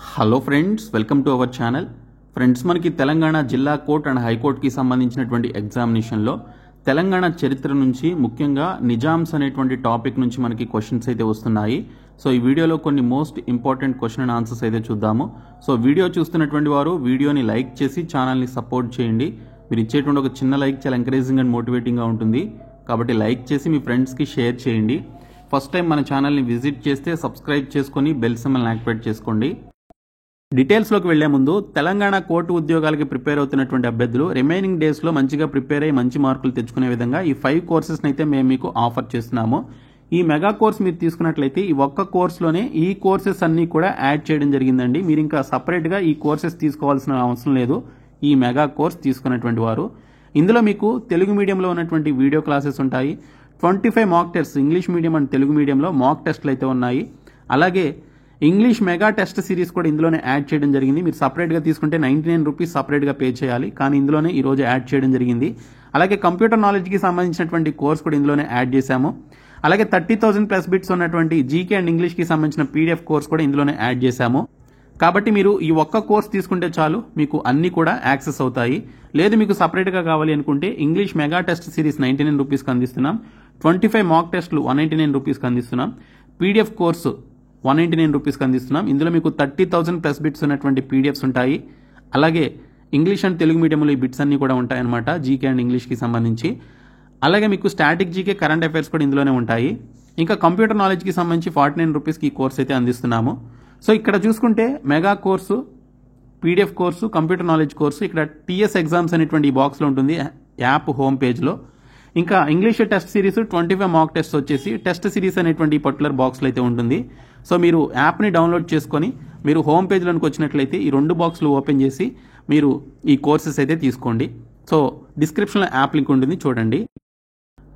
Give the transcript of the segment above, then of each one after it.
Hello friends, welcome to our channel. Friends, మనకి తెలంగాణ జిల్లా court and హైకోర్టుకి సంబంధించినటువంటి ఎగ్జామినేషన్లో తెలంగాణ చరిత్ర నుంచి ముఖ్యంగా నిజామ్స్ అనేటువంటి టాపిక్ నుంచి మనకి క్వశ్చన్స్ అయితే వస్తున్నాయి. సో ఈ వీడియోలో కొన్ని most important question and answers అయితే చూద్దాము. సో వీడియో చూస్తున్నటువంటి వారు వీడియోని లైక్ చేసి ఛానల్ని సపోర్ట్ చేయండి. మీరు ఇచ్చేటువంటి ఒక చిన్న లైక్ చాలా ఎంకరేజింగ్ అండ్ మోటివేటింగ్గా ఉంటుంది. కాబట్టి లైక్ చేసి మీ ఫ్రెండ్స్కి షేర్ చేయండి. ఫస్ట్ టైం మన ఛానల్ని విజిట్ చేస్తే సబ్స్క్రైబ్ చేసుకొని బెల్ సింబల్ని యాక్టివేట్ చేసుకోండి. డీటెయిల్స్లోకి వెళ్లే ముందు తెలంగాణ కోర్టు ఉద్యోగాలకి ప్రిపేర్ అవుతున్నటువంటి అభ్యర్థులు రిమైనింగ్ డేస్లో మంచిగా ప్రిపేర్ అయ్యి మంచి మార్కులు తెచ్చుకునే విధంగా ఈ 5 కోర్సెస్ని అయితే మేము మీకు ఆఫర్ చేస్తున్నాము. ఈ మెగా కోర్స్ మీరు తీసుకున్నట్లయితే ఈ ఒక్క కోర్సులోనే ఈ కోర్సెస్ అన్నీ కూడా యాడ్ చేయడం జరిగిందండి. మీరు ఇంకా సపరేట్గా ఈ కోర్సెస్ తీసుకోవాల్సిన అవసరం లేదు ఈ మెగా కోర్స్ తీసుకున్నటువంటి వారు. ఇందులో మీకు తెలుగు మీడియంలో ఉన్నటువంటి వీడియో క్లాసెస్ ఉంటాయి. 25 mock test English medium and Telugu మీడియంలో మాక్ టెస్ట్లు అయితే ఉన్నాయి. అలాగే ఇంగ్లీష్ మెగా టెస్ట్ సిరీస్ కూడా ఇందులోనే యాడ్ చేయడం జరిగింది. మీరు సపరేట్గా తీసుకుంటే 99 రూపీస్ సపరేట్గా పే చేయాలి, కానీ ఇందులోనే ఈరోజు యాడ్ చేయడం జరిగింది. అలాగే కంప్యూటర్ నాలెడ్జ్కి సంబంధించినటువంటి కోర్స్ కూడా ఇందులోనే యాడ్ చేశాము. అలాగే 30,000 ప్లస్ బిట్స్ ఉన్నటువంటి జీకే అండ్ ఇంగ్లీష్కి సంబంధించిన పీడిఎఫ్ కోర్స్ కూడా ఇందులోనే యాడ్ చేశాము. కాబట్టి మీరు ఈ ఒక్క కోర్స్ తీసుకుంటే చాలు, మీకు అన్ని కూడా యాక్సెస్ అవుతాయి. లేదు మీకు సపరేట్గా కావాలి అనుకుంటే ఇంగ్లీష్ మెగా టెస్ట్ సిరీస్ 99 రూపీస్కి అందిస్తున్నాం. 25 మాక్ టెస్ట్లు 199 రూపీస్కి అందిస్తున్నాం. పీడిఎఫ్ కోర్సు 199 రూపీస్కి అందిస్తున్నాం. ఇందులో మీకు 30,000 ప్లస్ బిట్స్ ఉన్నటువంటి పీడిఎఫ్స్ ఉంటాయి. అలాగే ఇంగ్లీష్ అండ్ తెలుగు మీడియంలో ఈ బిట్స్ అన్ని కూడా ఉంటాయన్నమాట, జీకే అండ్ ఇంగ్లీష్కి సంబంధించి. అలాగే మీకు స్టాటిక్ జీకే కరెంట్ అఫైర్స్ కూడా ఇందులోనే ఉంటాయి. ఇంకా కంప్యూటర్ నాలెడ్జ్కి సంబంధించి 49 రూపీస్కి ఈ కోర్స్ అయితే అందిస్తున్నాము. సో ఇక్కడ చూసుకుంటే mega course, PDF course, computer knowledge course, ఇక్కడ టీఎస్ ఎగ్జామ్స్ అనేటువంటి ఈ బాక్స్లో ఉంటుంది యాప్ హోమ్ పేజ్లో. ఇంకా English test series 25 mock test వచ్చేసి టెస్ట్ సిరీస్ అనేటువంటి పర్టికులర్ బాక్స్లో అయితే ఉంటుంది. సో మీరు యాప్ని డౌన్లోడ్ చేసుకొని మీరు హోమ్ పేజ్లోకి వచ్చినట్లయితే ఈ 2 బాక్స్లు ఓపెన్ చేసి మీరు ఈ కోర్సెస్ అయితే తీసుకోండి. సో డిస్క్రిప్షన్లో యాప్ లింక్ ఉంటుంది, చూడండి.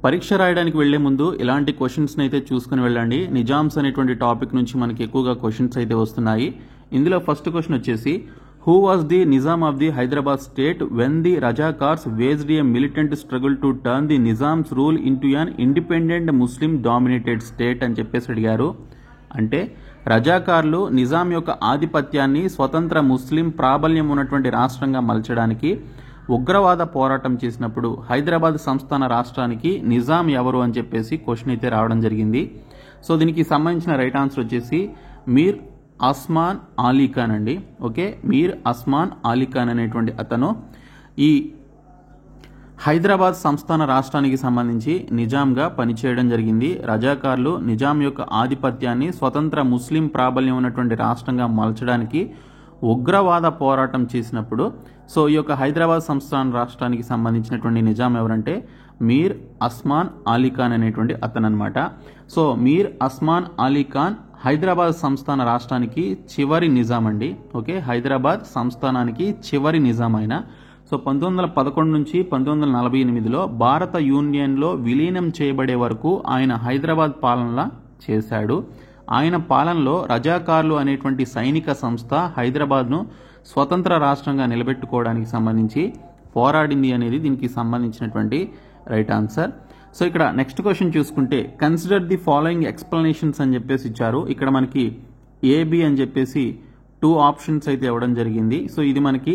పరీక్ష రాయడానికి వెళ్లే ముందు ఇలాంటి క్వశ్చన్స్ని అయితే చూసుకుని వెళ్ళండి. నిజామ్స్ అనేటువంటి టాపిక్ నుంచి మనకి ఎక్కువగా క్వశ్చన్స్ అయితే వస్తున్నాయి. ఇందులో ఫస్ట్ క్వశ్చన్ వచ్చేసి, who was the Nizam of the Hyderabad state when the Razakars waged a militant struggle to turn the Nizam's rule into an independent Muslim dominated state అని చెప్పేసి అడిగారు. అంటే రజాకార్లు నిజాం యొక్క ఆధిపత్యాన్ని స్వతంత్ర ముస్లిం ప్రాబల్యం ఉన్నటువంటి రాష్ట్రంగా మలచడానికి ఉగ్రవాద పోరాటం చేసినప్పుడు హైదరాబాద్ సంస్థాన రాష్ట్రానికి నిజాం ఎవరు అని చెప్పేసి క్వశ్చన్ అయితే రావడం జరిగింది. సో దీనికి సంబంధించిన రైట్ ఆన్సర్ వచ్చేసి మీర్ అస్మాన్ అలీ ఖాన్ అండి. ఓకే, మీర్ అస్మాన్ అలీ ఖాన్ అనేటువంటి అతను ఈ హైదరాబాద్ సంస్థాన రాష్ట్రానికి సంబంధించి నిజాంగా పనిచేయడం జరిగింది. రజాకార్లు నిజాం యొక్క ఆధిపత్యాన్ని స్వతంత్ర ముస్లిం ప్రాబల్యం ఉన్నటువంటి రాష్ట్రంగా మలచడానికి ఉగ్రవాద పోరాటం చేసినప్పుడు సో ఈ యొక్క హైదరాబాద్ సంస్థాన రాష్ట్రానికి సంబంధించినటువంటి నిజాం ఎవరంటే మీర్ అస్మాన్ అలీ ఖాన్ అనేటువంటి అతను అనమాట. సో మీర్ అస్మాన్ అలీ ఖాన్ హైదరాబాద్ సంస్థాన రాష్ట్రానికి చివరి నిజాం అండి. ఓకే, హైదరాబాద్ సంస్థానానికి చివరి నిజాం ఆయన. సో 1911 నుంచి 1948లో భారత యూనియన్లో విలీనం చేయబడే వరకు ఆయన హైదరాబాద్ పాలనలా చేశాడు. ఆయన పాలనలో రజాకార్లు అనేటువంటి సైనిక సంస్థ హైదరాబాద్ను స్వతంత్ర రాష్ట్రంగా నిలబెట్టుకోవడానికి సంబంధించి పోరాడింది అనేది దీనికి సంబంధించినటువంటి రైట్ ఆన్సర్. సో ఇక్కడ నెక్స్ట్ క్వశ్చన్ చూసుకుంటే, కన్సిడర్ ది ఫాలోయింగ్ ఎక్స్ప్లెనేషన్స్ అని చెప్పేసి ఇచ్చారు. ఇక్కడ మనకి ఏబి అని చెప్పేసి 2 ఆప్షన్స్ అయితే ఇవ్వడం జరిగింది. సో ఇది మనకి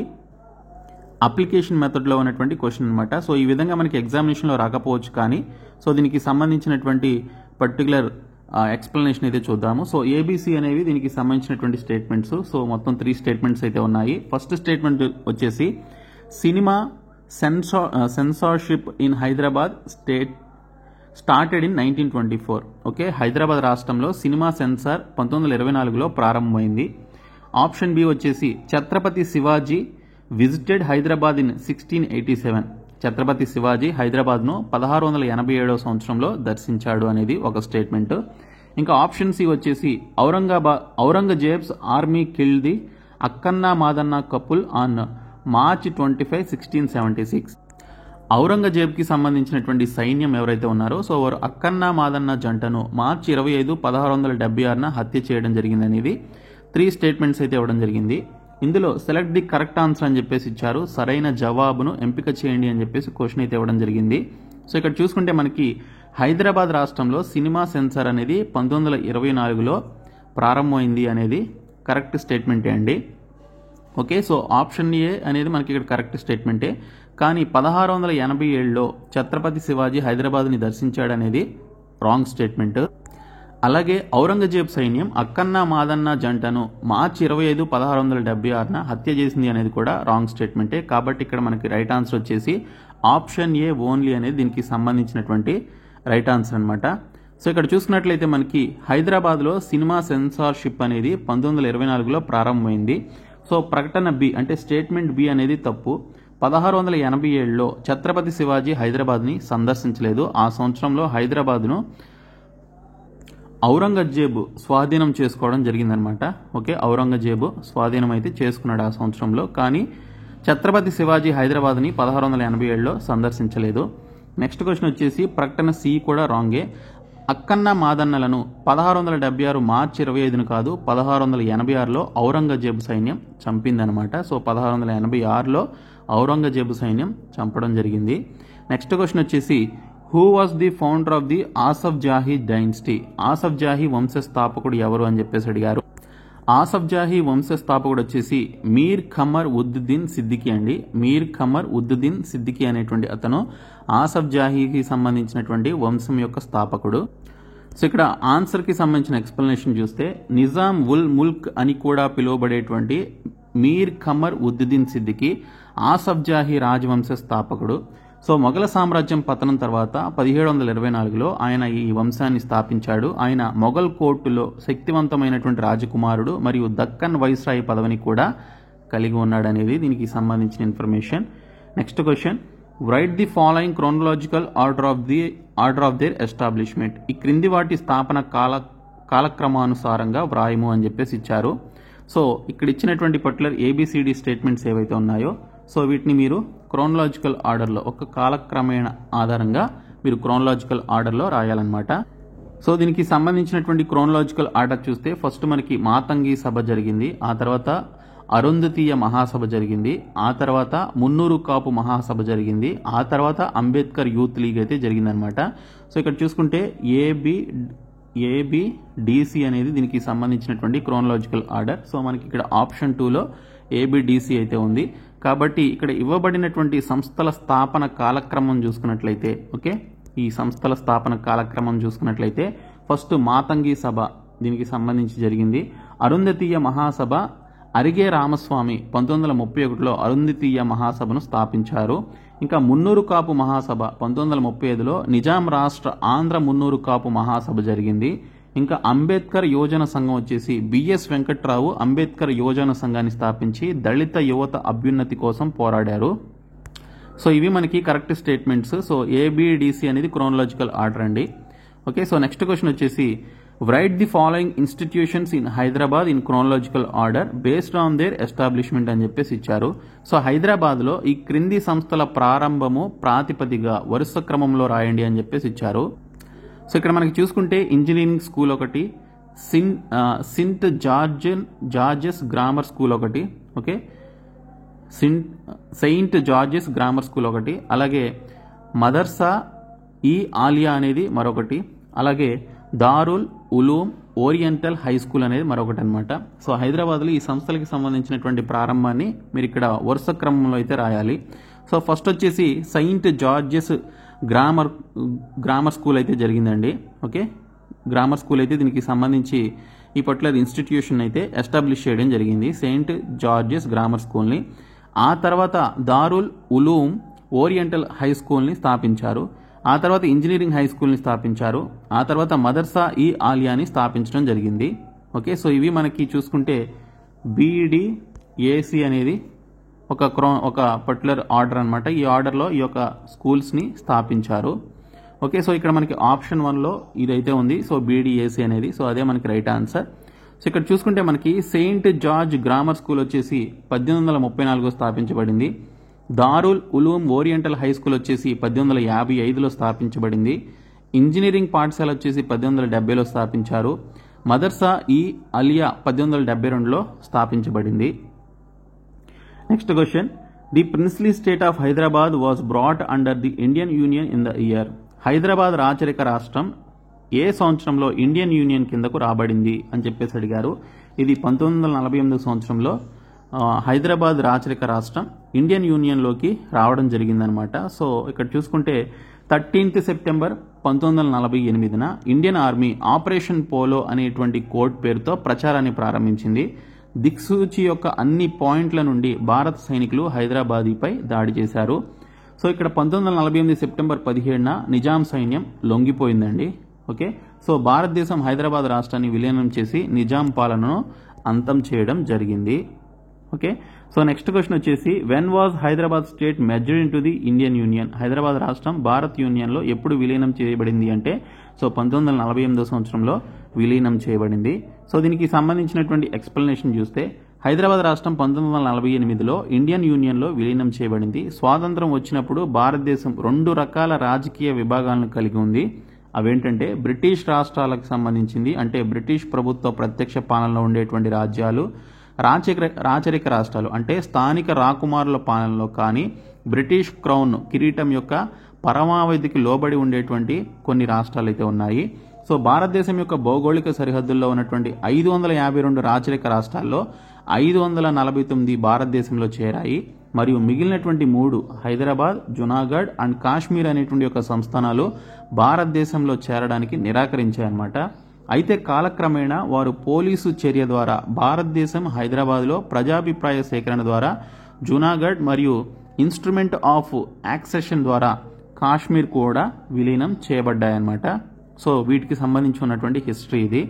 అప్లికేషన్ మెథడ్లో ఉన్నటువంటి క్వశ్చన్ అనమాట. సో ఈ విధంగా మనకి ఎగ్జామినేషన్లో రాకపోవచ్చు, కానీ సో దీనికి సంబంధించినటువంటి పర్టికులర్ ఎక్స్ప్లెనేషన్ అయితే చూద్దాము. సో ఏబిసి అనేవి దీనికి సంబంధించినటువంటి స్టేట్మెంట్స్. సో మొత్తం 3 స్టేట్మెంట్స్ అయితే ఉన్నాయి. ఫస్ట్ స్టేట్మెంట్ వచ్చేసి, cinema censorship in Hyderabad started in 1924. Okay, Hyderabad రాష్ట్రంలో సినిమా సెన్సార్ 1924లో ప్రారంభమైంది. ఆప్షన్ బి వచ్చేసి, ఛత్రపతి శివాజీ విజిటెడ్ హైదరాబాద్ ఇన్ 1687. ఛత్రపతి శివాజీ హైదరాబాద్ను 1687వ సంవత్సరంలో దర్శించాడు అనేది ఒక స్టేట్మెంట్. ఇంకా ఆప్షన్ సి వచ్చేసి, Aurangzeb's army killed the Akkanna Madanna couple on March 25, 1676. ఔరంగజేబ్కి సంబంధించినటువంటి సైన్యం ఎవరైతే ఉన్నారో సో వారు అక్కన్నా మాదన్న జంటను మార్చి 25, 1676న హత్య చేయడం జరిగింది అనేది 3 స్టేట్మెంట్స్ అయితే ఇవ్వడం జరిగింది. ఇందులో సెలెక్ట్ ది కరెక్ట్ ఆన్సర్ అని చెప్పేసి ఇచ్చారు. సరైన జవాబును ఎంపిక చేయండి అని చెప్పేసి క్వశ్చన్ అయితే ఇవ్వడం జరిగింది. సో ఇక్కడ చూసుకుంటే మనకి హైదరాబాద్ రాష్ట్రంలో సినిమా సెన్సార్ అనేది 1924లో ప్రారంభమైంది అనేది కరెక్ట్ స్టేట్మెంటే అండి. ఓకే, సో ఆప్షన్ ఏ అనేది మనకి ఇక్కడ కరెక్ట్ స్టేట్మెంటే. కానీ 1687లో ఛత్రపతి శివాజీ హైదరాబాద్ని దర్శించాడనేది రాంగ్ స్టేట్మెంట్. అలాగే ఔరంగజేబ్ సైన్యం అక్కన్న మాదన్న జంటను మార్చి 25, 1676న హత్య చేసింది అనేది కూడా రాంగ్ స్టేట్మెంటే. కాబట్టి ఇక్కడ మనకి రైట్ ఆన్సర్ వచ్చేసి ఆప్షన్ ఏ ఓన్లీ అనేది దీనికి సంబంధించినటువంటి రైట్ ఆన్సర్ అనమాట. సో ఇక్కడ చూసుకున్నట్లయితే మనకి హైదరాబాద్లో సినిమా సెన్సార్షిప్ అనేది 1924లో ప్రారంభమైంది. సో ప్రకటన బి అంటే స్టేట్మెంట్ బి అనేది తప్పు. 1687లో ఛత్రపతి శివాజీ హైదరాబాద్ని సందర్శించలేదు. ఆ సంవత్సరంలో హైదరాబాద్ను ఔరంగజేబు స్వాధీనం చేసుకోవడం జరిగిందనమాట. ఓకే, ఔరంగజేబు స్వాధీనం అయితే చేసుకున్నాడు ఆ సంవత్సరంలో. కానీ ఛత్రపతి శివాజీ హైదరాబాద్ని 1687లో సందర్శించలేదు. నెక్స్ట్ క్వశ్చన్ వచ్చేసి ప్రకటన సి కూడా రాంగే. అక్కన్న మాదన్నలను 1676 మార్చి 25ను కాదు 1686లో ఔరంగజేబు సైన్యం చంపిందనమాట. సో 1686లో ఔరంగజేబు సైన్యం చంపడం జరిగింది. నెక్స్ట్ క్వశ్చన్ వచ్చేసి who was the founder of the Asaf Jahi dynasty? Asaf Jahi వంశస్థాపకుడు ఎవరు అని చెప్పేసి అడిగారు. ఆసఫ్ జాహీ వంశస్థాపకుడు వచ్చేసి మీర్ ఖమర్ ఉద్దుద్దీన్ సిద్దికి అండి. మీర్ ఖమర్ ఉద్దుద్దీన్ సిద్దికి అనేటువంటి అతను ఆసఫ్ జాహీకి సంబంధించినటువంటి వంశం యొక్క స్థాపకుడు. సో ఇక్కడ ఆన్సర్కి సంబంధించిన ఎక్స్ప్లెనేషన్ చూస్తే నిజాం ఉల్ ముల్క్ అని కూడా పిలువబడేటువంటి మీర్ ఖమర్ ఉద్దుద్దీన్ సిద్దికి ఆసఫ్ జాహీ రాజవంశ స్థాపకుడు. సో మొఘల సామ్రాజ్యం పతనం తర్వాత 1724లో ఆయన ఈ వంశాన్ని స్థాపించాడు. ఆయన మొఘల్ కోర్టులో శక్తివంతమైనటువంటి రాజకుమారుడు మరియు దక్కన్ వైస్రాయ్ పదవిని కూడా కలిగి ఉన్నాడు అనేది దీనికి సంబంధించిన information. Next question right the following chronological order of their establishment. ఈ క్రింది వాటి స్థాపన కాలక్రమానుసారంగా వ్రాయము అని చెప్పేసి ఇచ్చారు. సో ఇక్కడ ఇచ్చినటువంటి పర్టికులర్ ఏబిసిడి స్టేట్మెంట్స్ ఏవైతే ఉన్నాయో సో వీటిని మీరు క్రోనలాజికల్ ఆర్డర్లో ఒక కాలక్రమేణ ఆధారంగా మీరు క్రోనలాజికల్ ఆర్డర్లో రాయాలన్నమాట. సో దీనికి సంబంధించినటువంటి క్రోనలాజికల్ ఆర్డర్ చూస్తే ఫస్ట్ మనకి మాతంగి సభ జరిగింది, ఆ తర్వాత అరుంధతీయ మహాసభ జరిగింది, ఆ తర్వాత మున్నూరు కాపు మహాసభ జరిగింది, ఆ తర్వాత అంబేద్కర్ యూత్ లీగ్ అయితే జరిగిందనమాట. సో ఇక్కడ చూసుకుంటే ఏబిడిసి అనేది దీనికి సంబంధించినటువంటి క్రోనలాజికల్ ఆర్డర్. సో మనకి ఇక్కడ ఆప్షన్ 2లో ఏబిడిసి అయితే ఉంది. కాబట్టి ఇక్కడ ఇవ్వబడినటువంటి సంస్థల స్థాపన కాలక్రమం చూసుకున్నట్లయితే ఓకే, ఈ సంస్థల స్థాపన కాలక్రమం చూసుకున్నట్లయితే ఫస్ట్ మాతంగి సభ దీనికి సంబంధించి జరిగింది. అరుంధతీయ మహాసభ అరిగే రామస్వామి 1931లో అరుంధతీయ మహాసభను స్థాపించారు. ఇంకా మున్నూరు కాపు మహాసభ 1935లో నిజాం రాష్ట్ర ఆంధ్ర మున్నూరు కాపు మహాసభ జరిగింది. ఇంకా అంబేద్కర్ యోజన సంఘం వచ్చేసి బిఎస్ వెంకట్రావు అంబేద్కర్ యోజన సంఘాన్ని స్థాపించి దళిత యువత అభ్యున్నతి కోసం పోరాడారు. సో ఇవి మనకి కరెక్ట్ స్టేట్మెంట్స్. సో ఏబిడిసి అనేది క్రోనలాజికల్ ఆర్డర్ అండి. ఓకే, సో నెక్స్ట్ క్వశ్చన్ వచ్చేసి right the following institutions in Hyderabad in chronological order based on their establishment అని చెప్పేసి ఇచ్చారు. సో హైదరాబాద్లో ఈ క్రింది సంస్థల ప్రారంభము ప్రాతిపదిగా వరుస క్రమంలో రాయండి అని చెప్పేసి ఇచ్చారు. సో ఇక్కడ మనకి చూసుకుంటే ఇంజనీరింగ్ స్కూల్ ఒకటి, సెయింట్ జార్జెస్ గ్రామర్ స్కూల్ ఒకటి, ఓకే, సెయింట్ జార్జెస్ గ్రామర్ స్కూల్ ఒకటి, అలాగే మదర్సా ఈ ఆలియా అనేది మరొకటి, అలాగే Darul Uloom oriental high school అనేది మరొకటి అనమాట. సో హైదరాబాద్లో ఈ సంస్థలకి సంబంధించినటువంటి ప్రారంభాన్ని మీరు ఇక్కడ వరుస క్రమంలో అయితే రాయాలి. సో ఫస్ట్ వచ్చేసి సెయింట్ జార్జెస్ గ్రామర్ స్కూల్ అయితే జరిగిందండి. ఓకే, గ్రామర్ స్కూల్ అయితే దీనికి సంబంధించి ఈ పర్టికులర్ ఇన్స్టిట్యూషన్ అయితే ఎస్టాబ్లిష్ చేయడం జరిగింది, సెయింట్ జార్జెస్ గ్రామర్ స్కూల్ని. ఆ తర్వాత దారుల్ ఉలూమ్ ఓరియంటల్ హై స్కూల్ని స్థాపించారు. ఆ తర్వాత ఇంజనీరింగ్ హై స్కూల్ని స్థాపించారు. ఆ తర్వాత మదర్సా ఈ ఆలియాని స్థాపించడం జరిగింది. ఓకే, సో ఇవి మనకి చూసుకుంటే బిడిఏసి అనేది ఒక పర్టికులర్ ఆర్డర్ అనమాట. ఈ ఆర్డర్లో ఈ యొక్క స్కూల్స్ని స్థాపించారు. ఓకే, సో ఇక్కడ మనకి ఆప్షన్ 1లో ఇదైతే ఉంది. సో బిడిఏసి అనేది, సో అదే మనకి రైట్ ఆన్సర్. సో ఇక్కడ చూసుకుంటే మనకి సెయింట్ జార్జ్ గ్రామర్ స్కూల్ వచ్చేసి 1834లో స్థాపించబడింది. Darul Uloom oriental high school వచ్చేసి 1855లో స్థాపించబడింది. ఇంజనీరింగ్ పాఠశాల వచ్చేసి 1870లో స్థాపించారు. మదర్సా ఈ అలియా 1872లో స్థాపించబడింది. Next question the princely state of Hyderabad was brought under the Indian union in the year. Hyderabad రాచరిక రాష్ట్రం ఏ సంవత్సరంలో ఇండియన్ యూనియన్ కిందకు రాబడింది అని చెప్పేసి అడిగారు. ఇది 1948 సంవత్సరంలో హైదరాబాద్ రాచరిక రాష్ట్రం ఇండియన్ యూనియన్లోకి రావడం జరిగిందనమాట. సో ఇక్కడ చూసుకుంటే 13th సెప్టెంబర్ 1948న ఇండియన్ ఆర్మీ ఆపరేషన్ పోలో అనేటువంటి కోడ్ పేరుతో ప్రచారాన్ని ప్రారంభించింది. దిక్సూచి యొక్క అన్ని పాయింట్ల నుండి భారత సైనికులు హైదరాబాదీపై దాడి చేశారు. సో ఇక్కడ 1948 సెప్టెంబర్ 17న నిజాం సైన్యం లొంగిపోయిందండి. ఓకే, సో భారతదేశం హైదరాబాద్ రాష్ట్రాన్ని విలీనం చేసి నిజాం పాలనను అంతం చేయడం జరిగింది. ఓకే, సో నెక్స్ట్ క్వశ్చన్ వచ్చేసి when was Hyderabad state merged into the Indian union? Hyderabad రాష్ట్రం భారత్ యూనియన్లో ఎప్పుడు విలీనం చేయబడింది అంటే సో 1948 సంవత్సరంలో విలీనం చేయబడింది. సో దీనికి సంబంధించినటువంటి ఎక్స్ప్లెనేషన్ చూస్తే హైదరాబాద్ రాష్ట్రం 1948లో ఇండియన్ యూనియన్లో విలీనం చేయబడింది. స్వాతంత్రం వచ్చినప్పుడు భారతదేశం 2 రకాల రాజకీయ విభాగాలను కలిగి ఉంది. అవేంటంటే బ్రిటిష్ రాష్ట్రాలకు సంబంధించింది, అంటే బ్రిటిష్ ప్రభుత్వ ప్రత్యక్ష పాలనలో ఉండేటువంటి రాజ్యాలు, రాచరిక రాష్ట్రాలు అంటే స్థానిక రాకుమారుల పాలనలో కానీ బ్రిటిష్ క్రౌన్ కిరీటం యొక్క పరమావధికి లోబడి ఉండేటువంటి కొన్ని రాష్ట్రాలు అయితే ఉన్నాయి. సో భారతదేశం యొక్క భౌగోళిక సరిహద్దుల్లో ఉన్నటువంటి 552 రాచరిక రాష్ట్రాల్లో 549 భారతదేశంలో చేరాయి. మరియు మిగిలినటువంటి 3 హైదరాబాద్, జునాగఢ్ అండ్ కాశ్మీర్ అనేటువంటి యొక్క సంస్థానాలు భారతదేశంలో చేరడానికి నిరాకరించాయన్నమాట. అయితే కాలక్రమేణా వారు పోలీసు చర్య ద్వారా భారతదేశం హైదరాబాద్లో ప్రజాభిప్రాయ సేకరణ ద్వారా జునాగఢ్ మరియు ఇన్స్ట్రుమెంట్ ఆఫ్ యాక్సెషన్ ద్వారా కాశ్మీర్ కూడా విలీనం చేయబడ్డాయన్నమాట. సో వీటికి సంబంధించి ఉన్నటువంటి హిస్టరీ ఇది.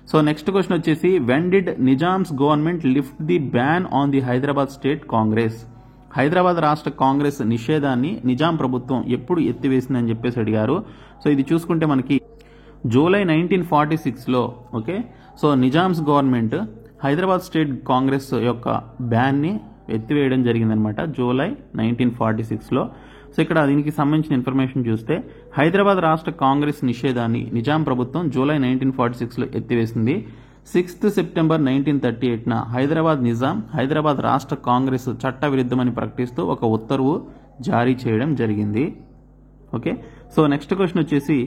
సో నెక్స్ట్ క్వశ్చన్ వచ్చేసి when did Nizam's government lift the ban on the Hyderabad state Congress? Hyderabad రాష్ట్ర కాంగ్రెస్ నిషేధాన్ని నిజాం ప్రభుత్వం ఎప్పుడు ఎత్తివేసిందని చెప్పేసి అడిగారు. సో ఇది చూసుకుంటే మనకి జూలై 1946లో okay, so Nizam's government Hyderabad state Congress యొక్క బ్యాన్ని ఎత్తివేయడం జరిగిందనమాట జూలై 1946లో. సో ఇక్కడ దీనికి సంబంధించిన ఇన్ఫర్మేషన్ చూస్తే హైదరాబాద్ రాష్ట్ర కాంగ్రెస్ నిషేధాన్ని నిజాం ప్రభుత్వం జూలై 1946లో ఎత్తివేసింది. 6th సెప్టెంబర్ 1938న హైదరాబాద్ నిజాం హైదరాబాద్ రాష్ట్ర కాంగ్రెస్ చట్ట విరుద్ధమని ప్రకటిస్తూ ఒక ఉత్తర్వు జారీ చేయడం జరిగింది. ఓకే, సో నెక్స్ట్ క్వశ్చన్ వచ్చేసి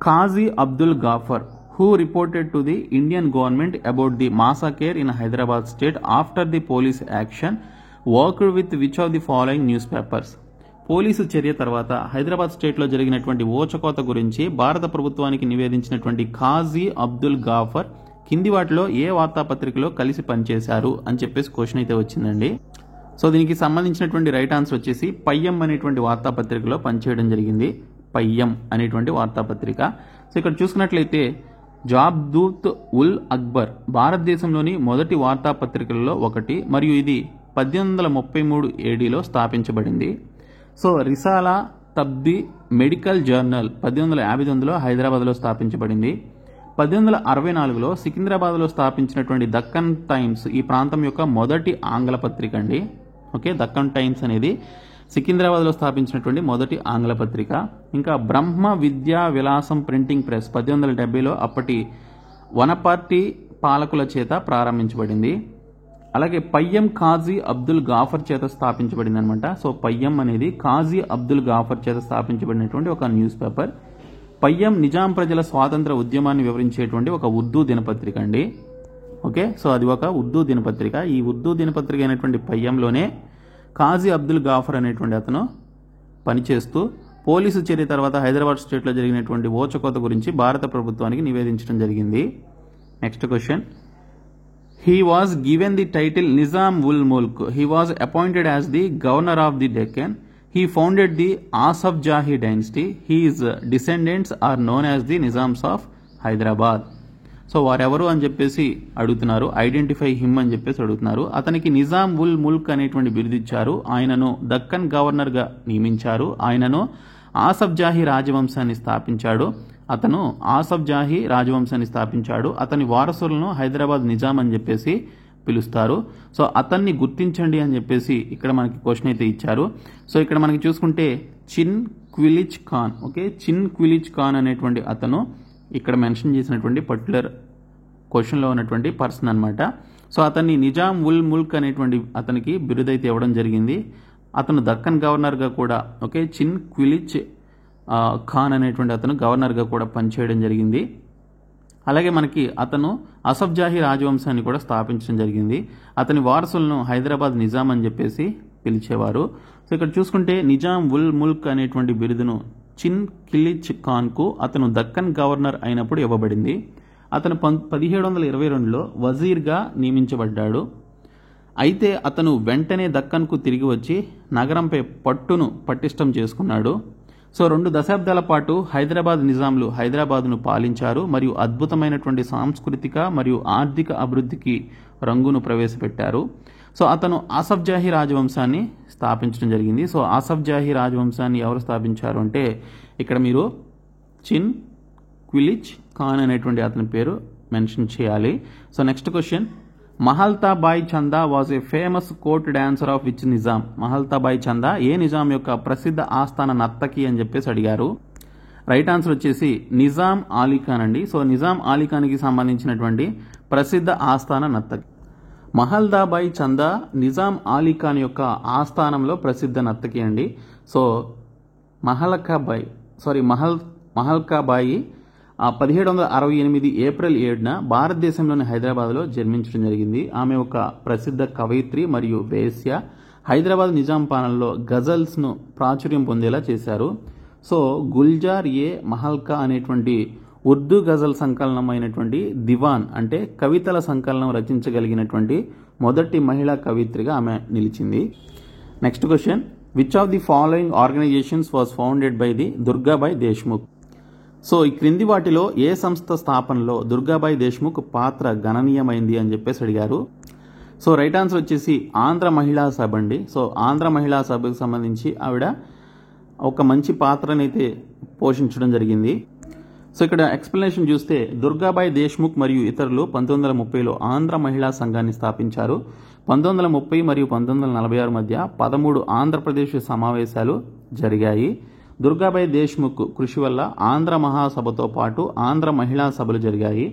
Qazi Abdul Ghaffar who reported to the Indian government about the massacre in Hyderabad state after the police action worked with which of the following newspapers? Police చర్య తర్వాత హైదరాబాద్ స్టేట్లో జరిగినటువంటి ఓచకోత గురించి భారత ప్రభుత్వానికి నివేదించినటువంటి ఖాజీ అబ్దుల్ గాఫర్ కింది వాటిలో ఏ వార్తాపత్రికలో కలిసి పనిచేశారు అని చెప్పేసి క్వశ్చన్ అయితే వచ్చిందండి. సో దీనికి సంబంధించినటువంటి రైట్ ఆన్సర్ వచ్చేసి పయ్యం అనేటువంటి వార్తాపత్రికలో పనిచేయడం జరిగింది. పయ్యం అనేటువంటి వార్తాపత్రిక. సో ఇక్కడ చూసుకున్నట్లయితే జాబ్దూత్ ఉల్ అక్బర్ భారతదేశంలోని మొదటి వార్తాపత్రికలలో ఒకటి మరియు ఇది 1833 ADలో స్థాపించబడింది. సో రిసాలా తబ్ది మెడికల్ జర్నల్ 1859లో హైదరాబాద్లో స్థాపించబడింది. 1864లో సికింద్రాబాద్లో స్థాపించినటువంటి దక్కన్ టైమ్స్ ఈ ప్రాంతం యొక్క మొదటి ఆంగ్ల పత్రిక అండి. ఓకే, దక్కన్ టైమ్స్ అనేది సికింద్రాబాద్లో స్థాపించినటువంటి మొదటి ఆంగ్ల పత్రిక. ఇంకా బ్రహ్మ విద్యా విలాసం ప్రింటింగ్ ప్రెస్ 1870లో అప్పటి వనపర్తి పాలకుల చేత ప్రారంభించబడింది. అలాగే పయ్యం ఖాజీ అబ్దుల్ గాఫర్ చేత స్థాపించబడింది అనమాట. సో పయ్యం అనేది ఖాజీ అబ్దుల్ గాఫర్ చేత స్థాపించబడినటువంటి ఒక న్యూస్ పేపర్. పయ్యం నిజాం ప్రజల స్వాతంత్ర ఉద్యమాన్ని వివరించేటువంటి ఒక ఉర్దూ దినపత్రిక అండి. ఓకే, సో అది ఒక ఉర్దూ దినపత్రిక. ఈ ఉర్దూ దినపత్రిక అయినటువంటి పయ్యంలోనే ఖాజీ అబ్దుల్ గాఫర్ అనేటువంటి అతను పనిచేస్తూ పోలీసు చర్య తర్వాత హైదరాబాద్ స్టేట్లో జరిగినటువంటి ఓచకోత గురించి భారత ప్రభుత్వానికి నివేదించడం జరిగింది. Next question He was given the title Nizam ul Mulk. He was appointed as the governor of the Deccan. He founded the Asaf Jahi dynasty. His descendants are known as the Nizams of Hyderabad. So వారెవరు అని చెప్పేసి అడుగుతున్నారు, identify him అని చెప్పేసి అడుగుతున్నారు. అతనికి నిజాం ఉల్ ముల్క్ అనేటువంటి బిరుదిచ్చారు. ఆయనను దక్కన్ గవర్నర్గా నియమించారు. ఆయనను ఆసఫ్ జాహీ రాజవంశాన్ని స్థాపించాడు. అతని వారసులను హైదరాబాద్ నిజాం అని చెప్పేసి పిలుస్తారు. సో అతన్ని గుర్తించండి అని చెప్పేసి ఇక్కడ మనకి క్వశ్చన్ అయితే ఇచ్చారు. సో ఇక్కడ మనకి చూసుకుంటే చిన్ క్విలిచ్ ఖాన్, ఓకే, చిన్ క్విలిచ్ ఖాన్ అనేటువంటి అతను ఇక్కడ మెన్షన్ చేసినటువంటి పర్టికులర్ క్వశ్చన్లో ఉన్నటువంటి పర్సన్ అనమాట. సో అతన్ని నిజాం ఉల్ ముల్క్ అనేటువంటి అతనికి బిరుదైతే ఇవ్వడం జరిగింది. అతను దక్కన్ గవర్నర్గా కూడా, ఓకే, చిన్ క్విలిచ్ ఖాన్ అనేటువంటి అతను గవర్నర్గా కూడా పనిచేయడం జరిగింది. అలాగే మనకి అతను అసఫ్జాహీ రాజవంశాన్ని కూడా స్థాపించడం జరిగింది. అతని వారసులను హైదరాబాద్ నిజాం అని చెప్పేసి పిలిచేవారు. సో ఇక్కడ చూసుకుంటే నిజాం ఉల్ ముల్క్ అనేటువంటి బిరుదును చిన్ కిలిచ్ ఖాన్కు అతను దక్కన్ గవర్నర్ అయినప్పుడు ఇవ్వబడింది. అతను 1722లో వజీర్గా నియమించబడ్డాడు. అయితే అతను వెంటనే దక్కన్కు తిరిగి వచ్చి నగరంపై పట్టును పటిష్టం చేసుకున్నాడు. సో 2 దశాబ్దాల పాటు హైదరాబాద్ నిజాంలు హైదరాబాద్ను పాలించారు మరియు అద్భుతమైనటువంటి సాంస్కృతిక మరియు ఆర్థిక అభివృద్ధికి రంగును ప్రవేశపెట్టారు. సో అతను ఆసఫ్జాహీ రాజవంశాన్ని స్థాపించడం జరిగింది. సో ఆసఫ్జాహీ రాజవంశాన్ని ఎవరు స్థాపించారు అంటే ఇక్కడ మీరు చిన్ క్విలిచ్ ఖాన్ అనేటువంటి అతని పేరు మెన్షన్ చేయాలి. So next question, Mahlaqa Bai Chanda was a famous court dancer of which Nizam? Mahlaqa Bai Chanda ఏ నిజాం యొక్క ప్రసిద్ధ ఆస్థాన నర్తకి అని చెప్పేసి అడిగారు. రైట్ ఆన్సర్ వచ్చేసి నిజాం ఆలీఖాన్ అండి. సో నిజాం ఆలీఖాన్కి సంబంధించినటువంటి ప్రసిద్ధ ఆస్థాన నర్తకి. మహల్తాబాయ్ చందా నిజాం ఆలీఖాన్ యొక్క ఆస్థానంలో ప్రసిద్ధ నర్తకి అండి. సో మహల్కాబాయి 1768 ఏప్రిల్ 7న భారతదేశంలోని హైదరాబాద్లో జన్మించడం జరిగింది. ఆమె ఒక ప్రసిద్ధ కవయిత్రి మరియు వేశ్య. హైదరాబాద్ నిజాం పాలనలో గజల్స్ను ప్రాచుర్యం పొందేలా చేశారు. సో గుల్జార్ ఏ మహల్కా అనేటువంటి ఉర్దూ గజల్ సంకలనం అయినటువంటి దివాన్ అంటే కవితల సంకలనం రచించగలిగినటువంటి మొదటి మహిళా కవిత్రిగా ఆమె నిలిచింది. Next question, which of the following organisations was founded by the Durgabai Deshmukh? So ఈ క్రింది వాటిలో ఏ సంస్థ స్థాపనలో దుర్గాబాయ్ దేశ్ముఖ్ పాత్ర గణనీయమైంది అని చెప్పేసి అడిగారు. సో రైట్ ఆన్సర్ వచ్చేసి ఆంధ్ర మహిళా సభ అండి. సో ఆంధ్ర మహిళా సభకు సంబంధించి ఆవిడ ఒక మంచి పాత్రనైతే పోషించడం జరిగింది. సో ఇక్కడ ఎక్స్ప్లెనేషన్ చూస్తే దుర్గాబాయ్ దేశ్ముఖ్ మరియు ఇతరులు 1930లో ఆంధ్ర మహిళా సంఘాన్ని స్థాపించారు. 1930 మరియు 1946 మధ్య 13 ఆంధ్రప్రదేశ్ సమావేశాలు జరిగాయి. దుర్గాబాయ్ దేశ్ముఖ్ కృషి వల్ల ఆంధ్ర మహాసభతో పాటు ఆంధ్ర మహిళా సభలు జరిగాయి.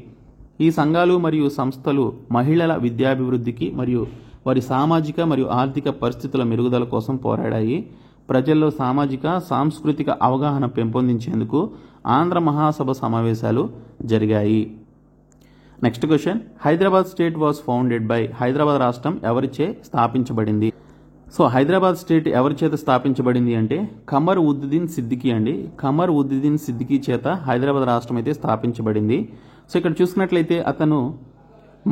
ఈ సంఘాలు మరియు సంస్థలు మహిళల విద్యాభివృద్ధికి మరియు వారి సామాజిక మరియు ఆర్థిక పరిస్థితుల మెరుగుదల కోసం పోరాడాయి. ప్రజల్లో సామాజిక సాంస్కృతిక అవగాహన పెంపొందించేందుకు ఆంధ్ర మహాసభ సమావేశాలు జరిగాయి. Next question, Hyderabad state was founded by? Hyderabad రాష్ట్రం ఎవరిచే స్థాపించబడింది? సో హైదరాబాద్ స్టేట్ ఎవరి చేత స్థాపించబడింది అంటే ఖమర్ ఉద్దీన్ సిద్దికీ అండి. ఖమర్ ఉద్దీన్ సిద్దికీ చేత హైదరాబాద్ రాష్ట్రం అయితే స్థాపించబడింది. సో ఇక్కడ చూసుకున్నట్లయితే అతను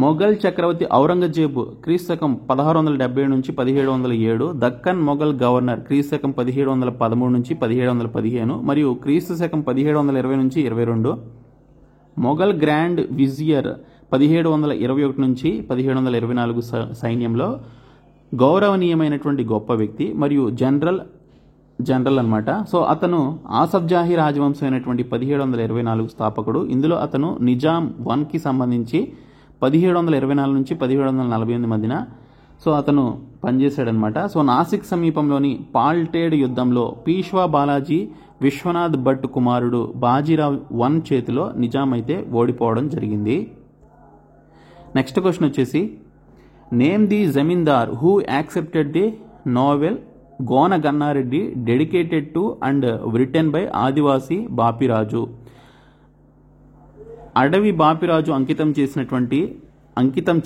మొఘల్ చక్రవర్తి ఔరంగజేబు క్రీస్తకం 1670 నుంచి 1707, దక్కన్ మొఘల్ గవర్నర్ క్రీస్తకం 1713 నుంచి 1715 మరియు క్రీస్తు శకం 1720 నుంచి 22, మొఘల్ గ్రాండ్ విజియర్ 1721 నుంచి 1724 సైన్యంలో గౌరవనీయమైనటువంటి గొప్ప వ్యక్తి మరియు జనరల్ అన్నమాట. సో అతను ఆసఫ్జాహీ రాజవంశం అయినటువంటి 1724 స్థాపకుడు. ఇందులో అతను నిజాం 1కి సంబంధించి 1724 నుంచి 1748 మధ్యన సో అతను పనిచేశాడనమాట. సో నాసిక్ సమీపంలోని పాల్టేడ్ యుద్ధంలో పీష్వా బాలాజీ విశ్వనాథ్ భట్ కుమారుడు బాజీరావ్ 1 చేతిలో నిజాం అయితే ఓడిపోవడం జరిగింది. నెక్స్ట్ క్వశ్చన్ వచ్చేసి, name the zamindar who accepted the novel Gona Gannareddy dedicated to and written by Adivasi Bapiraju. Adivi Bapiraju అంకితం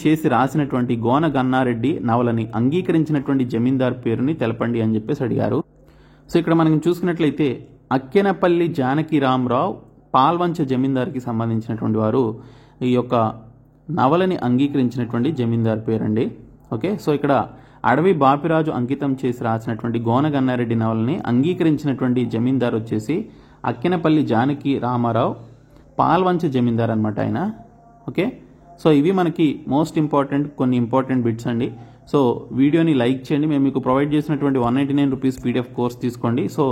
చేసి రాసినటువంటి గోన గన్నారెడ్డి నవలని అంగీకరించినటువంటి జమీందార్ పేరుని తెలపండి అని చెప్పేసి అడిగారు. సో ఇక్కడ మనం చూసుకున్నట్లయితే అక్కెనపల్లి జానకిరామరావు పాల్వంచ జమీందార్కి సంబంధించినటువంటి వారు ఈ యొక్క నవలని అంగీకరించినటువంటి జమీందార్ పేరండి. ఓకే, సో ఇక్కడ అడవి బాపిరాజు అంకితం చేసి రాసినటువంటి గోన గన్నారెడ్డి నవలని అంగీకరించినటువంటి జమీందార్ వచ్చేసి అక్కెనపల్లి జానకి రామారావు పాల్వంచ జమీందార్ అనమాట ఆయన. ఓకే, సో ఇవి మనకి మోస్ట్ ఇంపార్టెంట్ కొన్ని ఇంపార్టెంట్ బిట్స్ అండి. సో వీడియోని లైక్ చేయండి. మేము మీకు ప్రొవైడ్ చేసినటువంటి 199 రూపీస్ పీడిఎఫ్ కోర్స్ తీసుకోండి. సో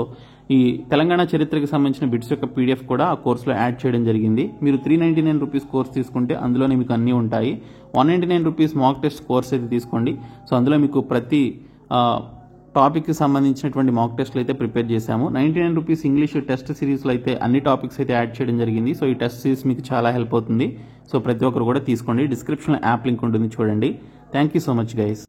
ఈ తెలంగాణ చరిత్రకి సంబంధించిన బిట్స్ యొక్క పీడిఎఫ్ కూడా ఆ కోర్సులో యాడ్ చేయడం జరిగింది. మీరు 399 రూపీస్ కోర్స్ తీసుకుంటే అందులోనే మీకు అన్నీ ఉంటాయి. 199 రూపీస్ మాక్ టెస్ట్ కోర్స్ అయితే తీసుకోండి. సో అందులో మీకు ప్రతి టాపిక్కి సంబంధించినటువంటి మాక్ టెస్ట్లు అయితే ప్రిపేర్ చేశాము. 99 రూపీస్ ఇంగ్లీష్ టెస్ట్ సిరీస్లో అయితే అన్ని టాపిక్స్ అయితే యాడ్ చేయడం జరిగింది. సో ఈ టెస్ట్ సిరీస్ మీకు చాలా హెల్ప్ అవుతుంది. సో ప్రతి ఒక్కరు కూడా తీసుకోండి. డిస్క్రిప్షన్లో యాప్ లింక్ ఉంటుంది, చూడండి. Thank you so much guys.